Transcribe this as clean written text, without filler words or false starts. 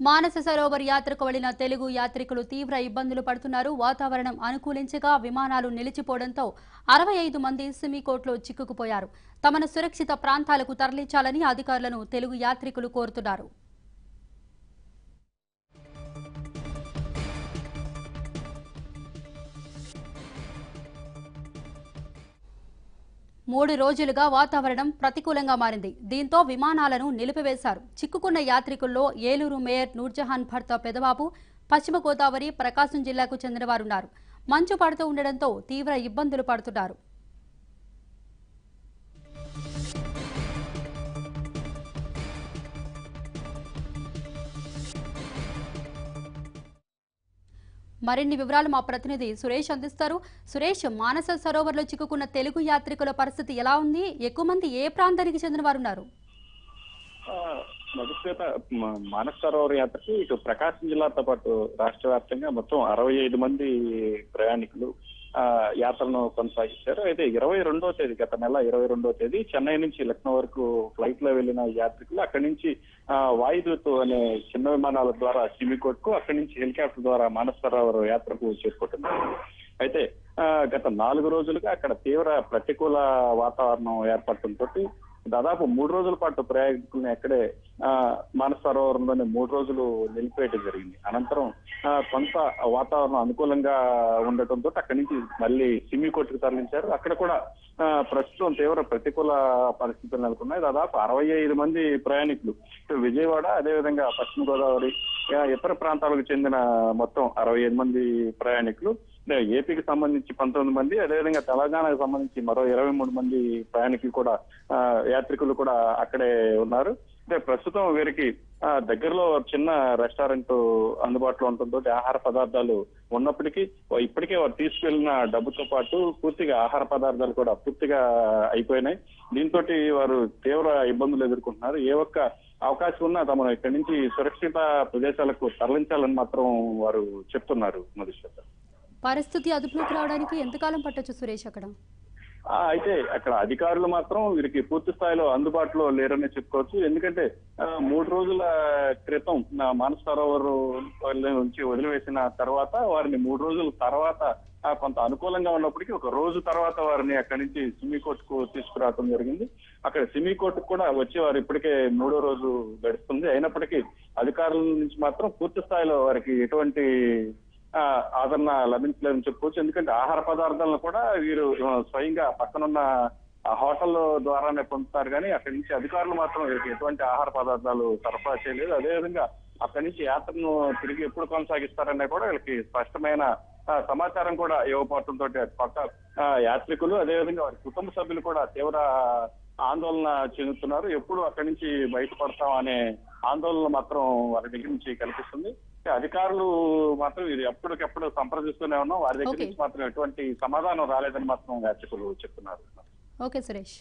మానస సరోవర్ యాత్రకు వెళ్లిన తెలుగు యాత్రికులు తీవ్ర ఇబ్బందులు పడుతున్నారు. వాతావరణం అనుకూలించగా విమానాలు నిలిచిపోవడంతో 65 మంది సిమికోట్లో చిక్కుకుపోయారు. తమను సురక్షిత ప్రాంతాలకు తరలించాలని అధికారులను తెలుగు యాత్రికులు కోరుతున్నారు. 3 రోజులుగా వాతావరణం ప్రతికూలంగా మారింది. దీంతో విమానాలను నిలిపివేశారు. చిక్కుకున్న యాత్రికుల్లో ఏలూరు మేయర్ నూర్జహాన్ భర్త పెదబాబు, పశ్చిమ గోదావరి, ప్రకాశం జిల్లాకు చెందినవారున్నారు. మంచు పడుతూ ఉండడంతో తీవ్ర ఇబ్బందులు పడుతున్నారు. మరిన్ని వివరాలు మా ప్రతినిధి సురేష్ అందిస్తారు. సురేష్, మానస సరోవర్లో చిక్కుకున్న తెలుగు యాత్రికుల పరిస్థితి ఎలా ఉంది? ఎక్కువ మంది ఏ ప్రాంతానికి చెందిన వారు ఉన్నారు? మానస సరోవర్ యాత్రకి ఇటు ప్రకాశం జిల్లాతో పాటు రాష్ట్ర వ్యాప్తంగా మొత్తం 65 మంది ప్రయాణికులు యాత్రను కొనసాగించారు. అయితే 22వ తేదీ, గత నెల 22వ తేదీ చెన్నై నుంచి లక్నో వరకు ఫ్లైట్ లో వెళ్లిన యాత్రికులు అక్కడి నుంచి వాయుదూత్ అనే చిన్న విమానాల ద్వారా సిమికోట్ కు, అక్కడి నుంచి హెలికాప్టర్ ద్వారా మానస సరోవర్ యాత్రకు చేరుకుంటున్నారు. అయితే గత 4 రోజులుగా అక్కడ తీవ్ర ప్రతికూల వాతావరణం ఏర్పడటంతో దాదాపు 3 రోజుల పాటు ప్రయాణికులను అక్కడే మానస సరోవరంలోనే 3 రోజులు నిలిపేయడం జరిగింది. అనంతరం కొంత వాతావరణం అనుకూలంగా ఉండటంతో అక్కడి నుంచి మళ్ళీ సిమికోట్కి తరలించారు. అక్కడ కూడా ప్రస్తుతం తీవ్ర ప్రతికూల పరిస్థితులు నెలకొన్నాయి. దాదాపు 65 మంది ప్రయాణికులు విజయవాడ, అదేవిధంగా పశ్చిమ గోదావరి, ఇతర ప్రాంతాలకు చెందిన మొత్తం 65 మంది ప్రయాణికులు, ఏపీకి సంబంధించి 19 మంది, అదేవిధంగా తెలంగాణకు సంబంధించి మరో 23 మంది ప్రయాణికులు కూడా యాత్రికులు కూడా అక్కడే ఉన్నారు. అంటే ప్రస్తుతం వీరికి దగ్గరలో చిన్న రెస్టారెంట్ అందుబాటులో ఉండటంతో ఆహార పదార్థాలు ఉన్నప్పటికీ ఇప్పటికే వారు తీసుకెళ్లిన డబ్బుతో పాటు పూర్తిగా ఆహార పదార్థాలు కూడా పూర్తిగా అయిపోయినాయి. దీంతో వారు తీవ్ర ఇబ్బందులు ఎదుర్కొంటున్నారు. ఏ ఒక్క అవకాశం ఉన్నా తమను ఇక్కడి నుంచి సురక్షిత ప్రదేశాలకు తరలించాలని మాత్రం వారు చెప్తున్నారు. మధుశ్వేత, పరిస్థితి అదుపులోకి రావడానికి ఎంతకాలం పట్టొచ్చు సురేష్ అక్కడ? అయితే అక్కడ అధికారులు మాత్రం వీరికి పూర్తి స్థాయిలో అందుబాటులో లేరని చెప్పుకోవచ్చు. ఎందుకంటే 3 రోజుల క్రితం మానస సరోవర్ నుంచి వదిలివేసిన తర్వాత వారిని 3 రోజుల తర్వాత కొంత అనుకూలంగా ఉన్నప్పటికీ ఒక రోజు తర్వాత వారిని అక్కడి నుంచి సిమికోట్ కు తీసుకురావడం జరిగింది. అక్కడ సిమికోట్ కూడా వచ్చి వారు ఇప్పటికే 3వ రోజు గడుస్తుంది. అయినప్పటికీ అధికారుల నుంచి మాత్రం పూర్తి స్థాయిలో వారికి ఎటువంటి ఆదరణ లభించలేదని చెప్పుకోవచ్చు. ఎందుకంటే ఆహార పదార్థాలను కూడా వీరు స్వయంగా పక్కనున్న హోటల్ ద్వారానే పొందుతారు, కానీ అక్కడి నుంచి అధికారులు మాత్రం వీరికి ఎటువంటి ఆహార పదార్థాలు సరఫరా చేయలేదు. అదేవిధంగా అక్కడి నుంచి యాత్రను తిరిగి ఎప్పుడు కొనసాగిస్తారనే కూడా వీళ్ళకి స్పష్టమైన సమాచారం కూడా ఇవ్వకపోవడంతో పక్క యాత్రికులు, అదేవిధంగా వారి కుటుంబ సభ్యులు కూడా తీవ్ర ఆందోళన చెందుతున్నారు. ఎప్పుడు అక్కడి నుంచి బయటపడతాం అనే ఆందోళన మాత్రం వారి దగ్గర నుంచి కనిపిస్తుంది. అధికారులు మాత్రం ఇది ఎప్పటికెప్పుడు సంప్రదిస్తూనే ఉన్నాం, వారి దగ్గర నుంచి మాత్రం ఎటువంటి సమాధానం రాలేదని మాత్రం యాత్రికులు చెప్తున్నారు. ఓకే సురేష్.